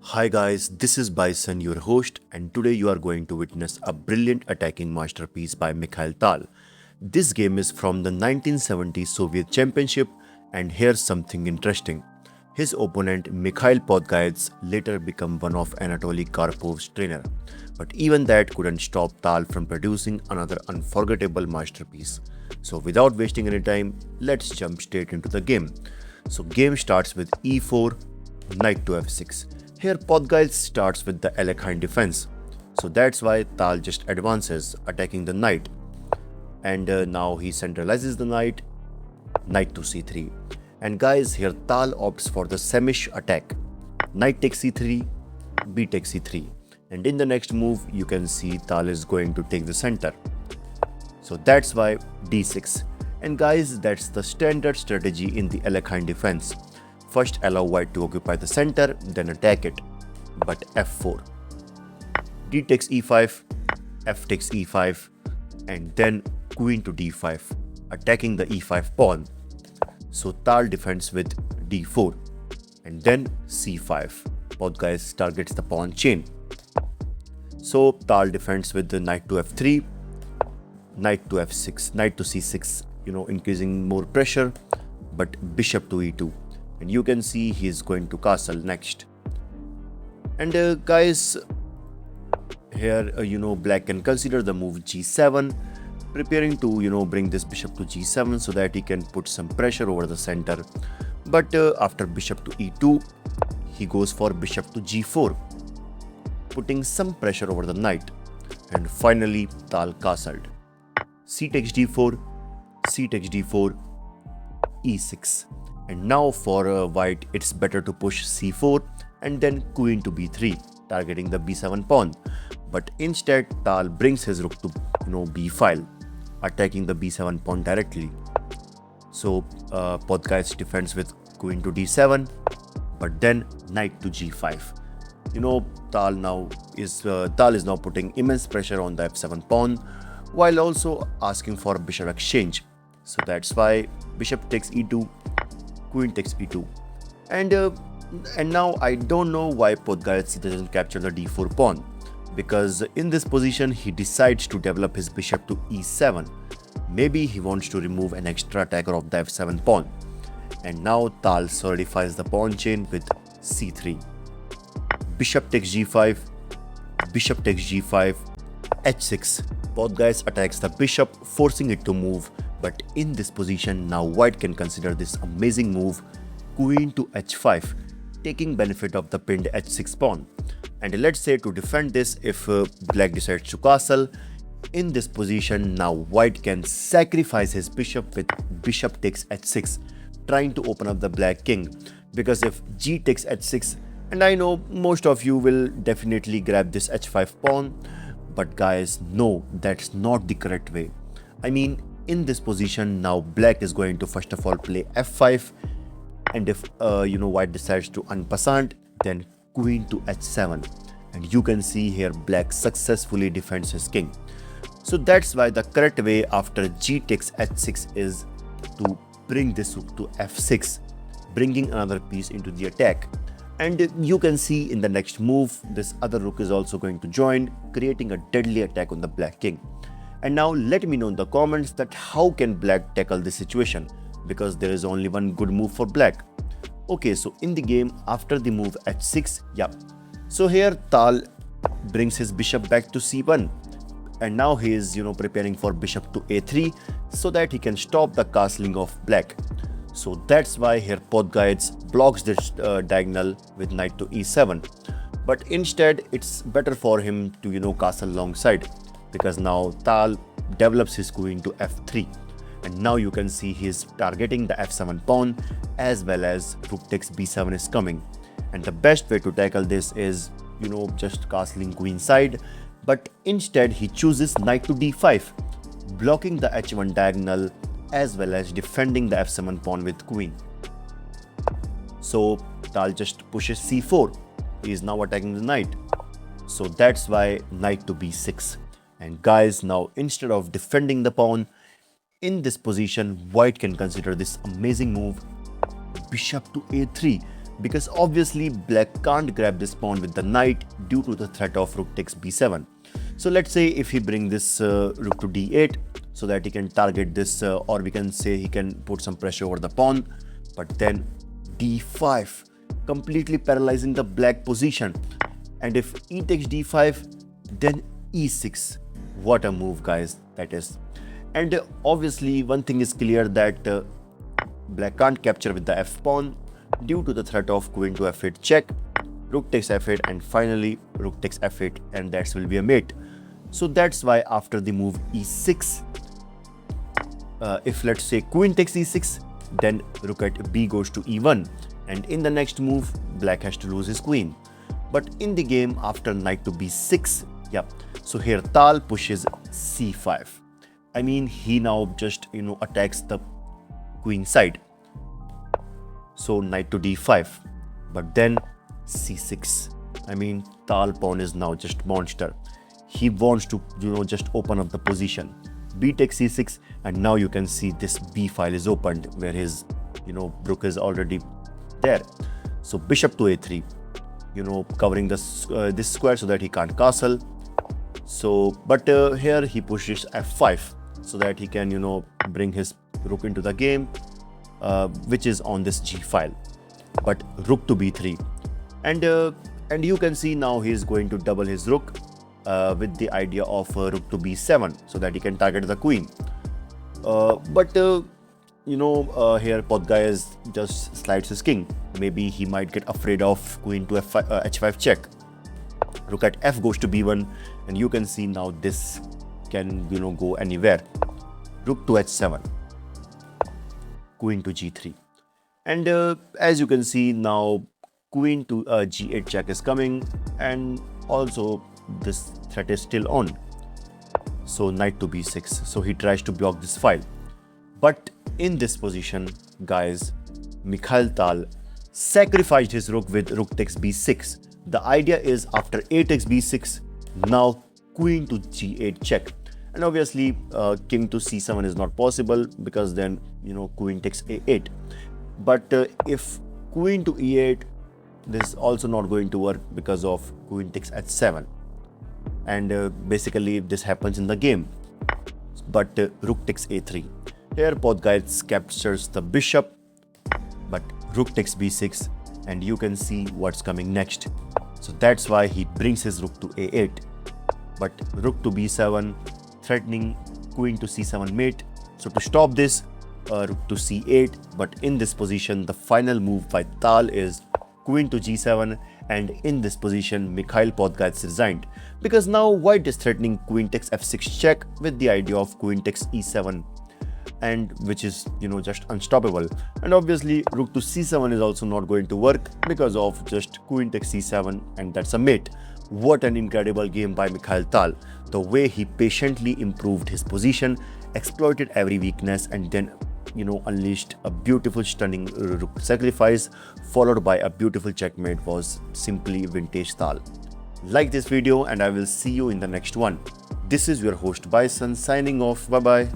Hi guys, this is Bison, your host, and today you are going to witness a brilliant attacking masterpiece by Mikhail Tal. This game is from the 1970 Soviet Championship, and here's something interesting. His opponent Mikhail Podgayets later became one of Anatoly Karpov's trainer, but even that couldn't stop Tal from producing another unforgettable masterpiece. So without wasting any time, let's jump straight into the game. So game starts with e4, knight to f6. Here Podgayets starts with the Alekhine defense. So that's why Tal just advances, attacking the knight. And now he centralizes the knight, knight to c3. And guys, here Tal opts for the Semish attack. Knight takes c3, b takes c3. And in the next move, you can see Tal is going to take the center. So that's why d6. And guys, that's the standard strategy in the Alekhine defense. First allow white to occupy the center, then attack it. But f4. D takes e5, f takes e5, and then queen to d5, attacking the e5 pawn. So Tal defends with d4, and then c5. Podgayets targets the pawn chain. So Tal defends with the knight to f3, knight to f6, knight to c6, increasing more pressure, but bishop to e2. And you can see he is going to castle next. And guys, here black can consider the move g7, preparing to bring this bishop to g7 so that he can put some pressure over the center. But after bishop to e2, he goes for bishop to g4, putting some pressure over the knight. And finally Tal castled. C takes d4, c takes d4, e6. And now for white, it's better to push c4 and then queen to b3, targeting the b7 pawn. But instead, Tal brings his rook to b file, attacking the b7 pawn directly. So Podgayets defends with queen to d7, but then knight to g5. Tal is now putting immense pressure on the f7 pawn, while also asking for bishop exchange. So that's why bishop takes e2, queen takes e2. And now I don't know why Podgayets doesn't capture the d4 pawn, because in this position he decides to develop his bishop to e7. Maybe he wants to remove an extra attacker of the f7 pawn. And now Tal solidifies the pawn chain with c3. Bishop takes g5, bishop takes g5, h6. Podgayets attacks the bishop, forcing it to move. But in this position, now white can consider this amazing move, queen to h5, taking benefit of the pinned h6 pawn. And let's say to defend this, if black decides to castle, in this position now white can sacrifice his bishop with bishop takes h6, trying to open up the black king. Because if g takes h6, and I know most of you will definitely grab this h5 pawn, but guys, no, that's not the correct way. I mean, in this position now black is going to first of all play f5, and if white decides to en passant, then queen to h7. And you can see here black successfully defends his king. So that's why the correct way after g takes h6 is to bring this rook to f6, bringing another piece into the attack. And you can see in the next move, this other rook is also going to join, creating a deadly attack on the black king. And now let me know in the comments that how can black tackle this situation, because there is only one good move for black. Okay, so in the game after the move h6, so here Tal brings his bishop back to c1, and now he is preparing for bishop to a3 so that he can stop the castling of black. So that's why here Podgayets blocks this diagonal with knight to e7. But instead it's better for him to castle alongside, because now Tal develops his queen to f3. And now you can see he is targeting the f7 pawn, as well as rook takes b7 is coming. And the best way to tackle this is just castling queen side, but instead he chooses knight to d5, blocking the h1 diagonal as well as defending the f7 pawn with queen. So Tal just pushes c4. He is now attacking the knight. So that's why knight to b6. And guys, now instead of defending the pawn, in this position white can consider this amazing move, bishop to a3, because obviously black can't grab this pawn with the knight due to the threat of rook takes b7. So let's say if he bring this rook to d8 so that he can target this or we can say he can put some pressure over the pawn, but then d5 completely paralyzing the black position, and if e takes d5 then e6. What a move, guys, that is. And obviously one thing is clear that black can't capture with the f pawn due to the threat of queen to f8 check, rook takes f8, and finally rook takes f8, and that will be a mate. So that's why after the move e6, if let's say queen takes e6, then rook at b goes to e1, and in the next move black has to lose his queen. But in the game after knight to b6, so here Tal pushes c5. I mean, he now just attacks the queen side. So knight to d5, but then c6. I mean, Tal pawn is now just monster. He wants to just open up the position. B takes c6, and now you can see this b file is opened where his rook is already there. So bishop to a3, covering this square so that he can't castle. So but here he pushes f5 so that he can bring his rook into the game, which is on this g file. But rook to b3, and you can see now he is going to double his rook with the idea of rook to b7 so that he can target the queen. But here Podgayets just slides his king. Maybe he might get afraid of queen to h5 check. Rook at f goes to b1, and you can see now this can go anywhere. Rook to h7, queen to g3, and as you can see now queen to g8 check is coming, and also this threat is still on. So knight to b6, so he tries to block this file. But in this position, guys, Mikhail Tal sacrificed his rook with rook takes b6. The idea is after a takes b6, now queen to g8 check, and obviously king to c7 is not possible because then queen takes a8. But if queen to e8, this is also not going to work because of queen takes h7, and basically this happens in the game. But rook takes a3. Here Podgayets captures the bishop, but rook takes b6, and you can see what's coming next. So that's why he brings his rook to a8, but rook to b7, threatening queen to c7 mate. So to stop this, rook to c8, but in this position the final move by Tal is queen to g7, and in this position Mikhail Podgayets resigned because now white is threatening queen takes f6 check with the idea of queen takes e7, and which is just unstoppable. And obviously rook to c7 is also not going to work because of just queen takes c7, and that's a mate. What an incredible game by Mikhail Tal. The way he patiently improved his position, exploited every weakness, and then unleashed a beautiful stunning rook sacrifice followed by a beautiful checkmate was simply vintage Tal. Like this video and I will see you in the next one. This is your host Bison signing off. Bye bye.